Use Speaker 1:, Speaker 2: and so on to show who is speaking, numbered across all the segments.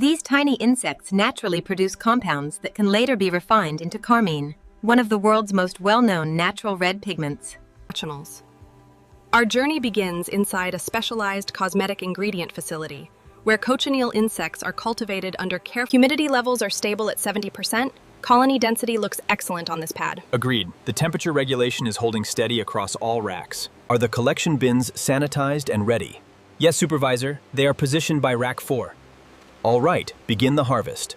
Speaker 1: These tiny insects naturally produce compounds that can later be refined into carmine, one of the world's most well-known natural red pigments.
Speaker 2: Our journey begins inside a specialized cosmetic ingredient facility, where cochineal insects are cultivated under careful. Humidity levels are stable at 70%. Colony density looks excellent on this pad.
Speaker 3: Agreed. The temperature regulation is holding steady across all racks. Are the collection bins sanitized and ready? Yes, Supervisor. They are positioned by rack 4. All right, begin the harvest.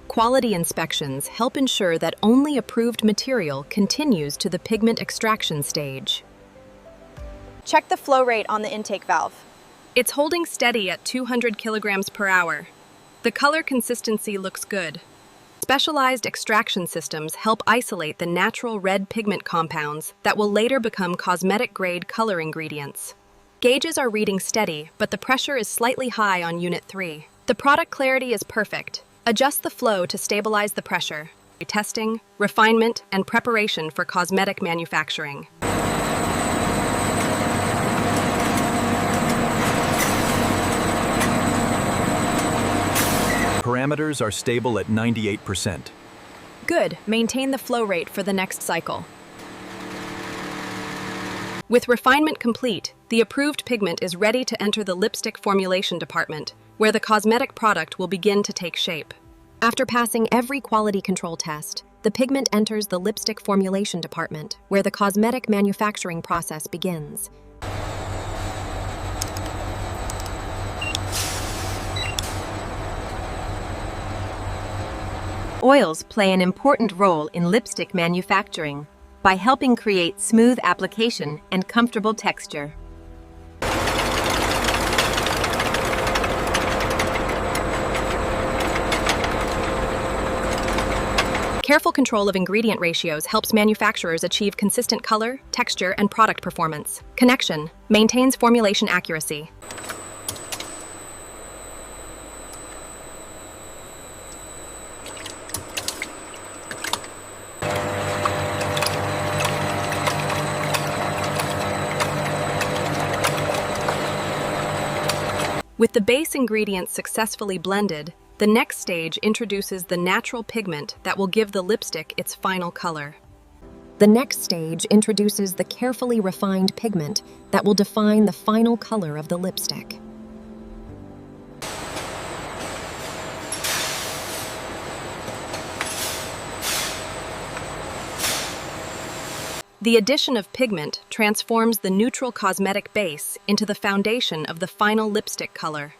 Speaker 2: Quality inspections help ensure that only approved material continues to the pigment extraction stage.
Speaker 4: Check the flow rate on the intake valve.
Speaker 2: It's holding steady at 200 kilograms per hour. The color consistency looks good. Specialized extraction systems help isolate the natural red pigment compounds that will later become cosmetic-grade color ingredients. Gauges are reading steady, but the pressure is slightly high on Unit 3. The product clarity is perfect. Adjust the flow to stabilize the pressure. Testing, refinement, and preparation for cosmetic manufacturing.
Speaker 3: Parameters are stable at 98%.
Speaker 2: Good. Maintain the flow rate for the next cycle. With refinement complete, the approved pigment is ready to enter the lipstick formulation department, where the cosmetic product will begin to take shape. After passing every quality control test, the pigment enters the lipstick formulation department, where the cosmetic manufacturing process begins.
Speaker 1: Oils play an important role in lipstick manufacturing by helping create smooth application and comfortable texture.
Speaker 2: Careful control of ingredient ratios helps manufacturers achieve consistent color, texture, and product performance. Connection maintains formulation accuracy. With the base ingredients successfully blended, the next stage introduces the natural pigment that will give the lipstick its final color.
Speaker 5: The next stage introduces the carefully refined pigment that will define the final color of the lipstick.
Speaker 2: The addition of pigment transforms the neutral cosmetic base into the foundation of the final lipstick color.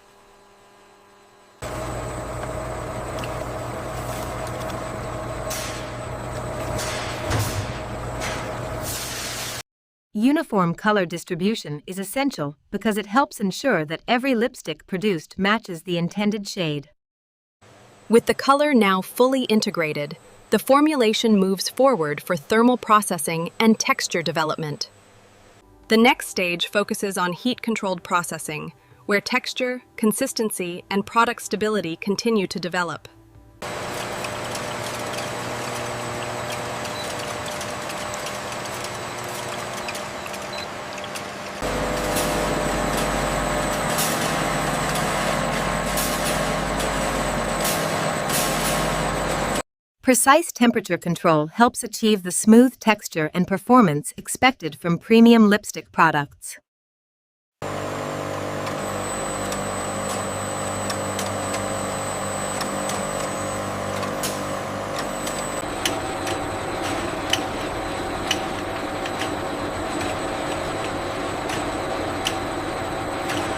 Speaker 1: Uniform color distribution is essential because it helps ensure that every lipstick produced matches the intended shade.
Speaker 2: With the color now fully integrated, the formulation moves forward for thermal processing and texture development. The next stage focuses on heat-controlled processing, where texture, consistency, and product stability continue to develop.
Speaker 1: Precise temperature control helps achieve the smooth texture and performance expected from premium lipstick products.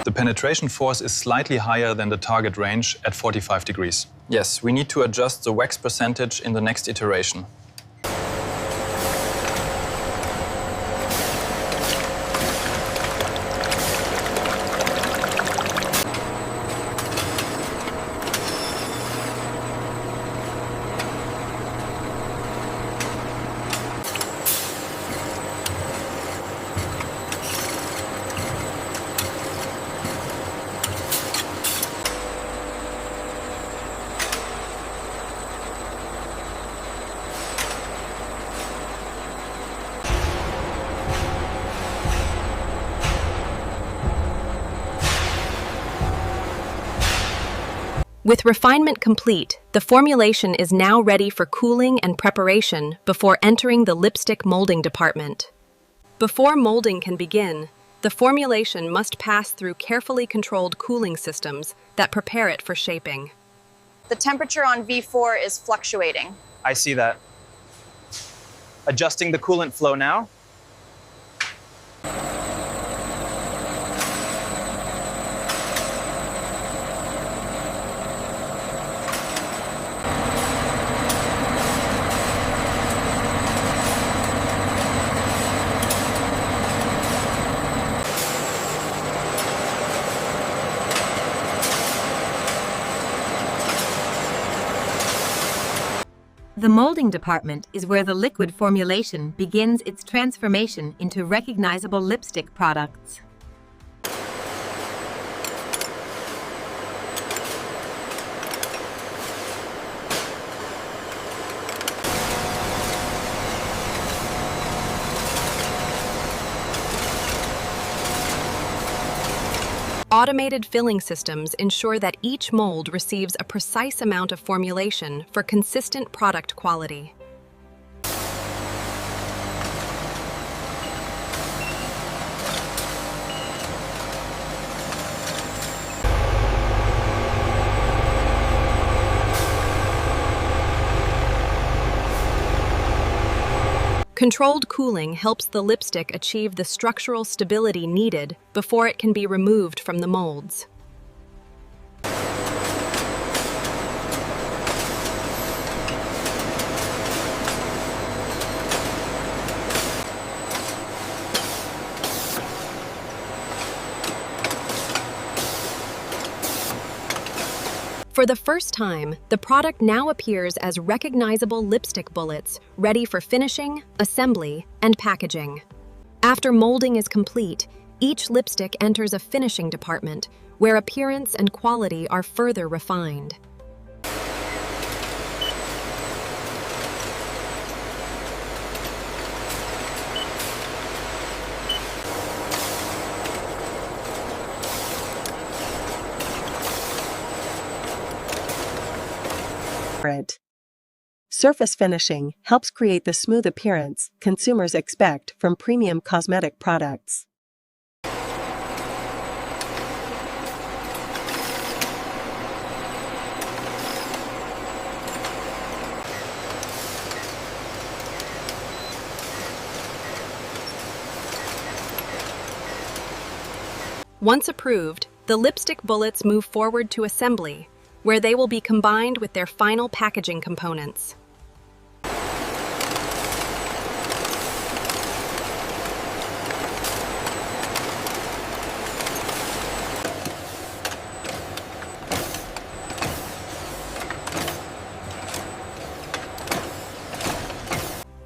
Speaker 6: The penetration force is slightly higher than the target range at 45 degrees. Yes, we need to adjust the wax percentage in the next iteration.
Speaker 2: With refinement complete, the formulation is now ready for cooling and preparation before entering the lipstick molding department. Before molding can begin, the formulation must pass through carefully controlled cooling systems that prepare it for shaping.
Speaker 4: The temperature on V4 is fluctuating.
Speaker 7: I see that. Adjusting the coolant flow now.
Speaker 1: The molding department is where the liquid formulation begins its transformation into recognizable lipstick products.
Speaker 2: Automated filling systems ensure that each mold receives a precise amount of formulation for consistent product quality. Controlled cooling helps the lipstick achieve the structural stability needed before it can be removed from the molds. For the first time, the product now appears as recognizable lipstick bullets, ready for finishing, assembly, and packaging. After molding is complete, each lipstick enters a finishing department, where appearance and quality are further refined.
Speaker 8: Surface finishing helps create the smooth appearance consumers expect from premium cosmetic products.
Speaker 2: Once approved, the lipstick bullets move forward to assembly, where they will be combined with their final packaging components.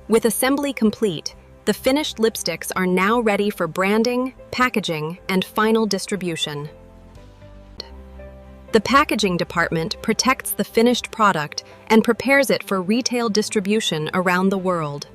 Speaker 2: With assembly complete, the finished lipsticks are now ready for branding, packaging, and final distribution. The packaging department protects the finished product and prepares it for retail distribution around the world.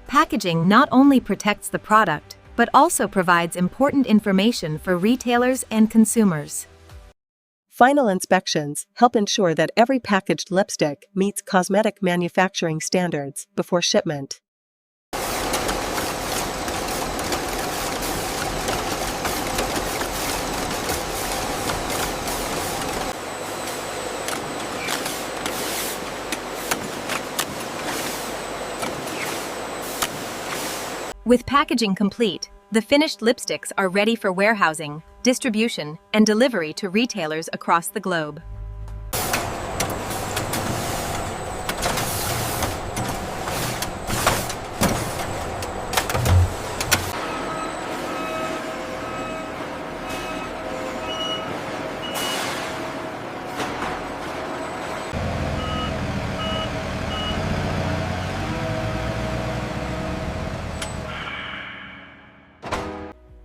Speaker 1: Packaging not only protects the product, but also provides important information for retailers and consumers.
Speaker 8: Final inspections help ensure that every packaged lipstick meets cosmetic manufacturing standards before shipment.
Speaker 1: With packaging complete, the finished lipsticks are ready for warehousing, distribution, and delivery to retailers across the globe.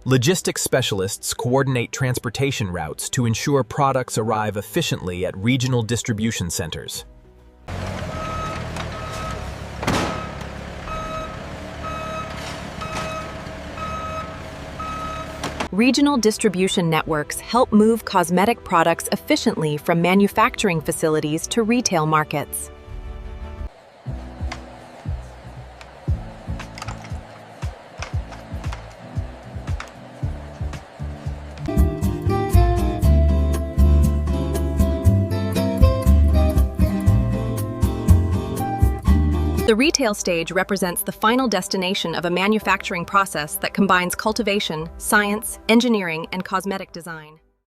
Speaker 3: Logistics specialists coordinate transportation routes to ensure products arrive efficiently at regional distribution centers.
Speaker 2: Regional distribution networks help move cosmetic products efficiently from manufacturing facilities to retail markets. The retail stage represents the final destination of a manufacturing process that combines cultivation, science, engineering, and cosmetic design.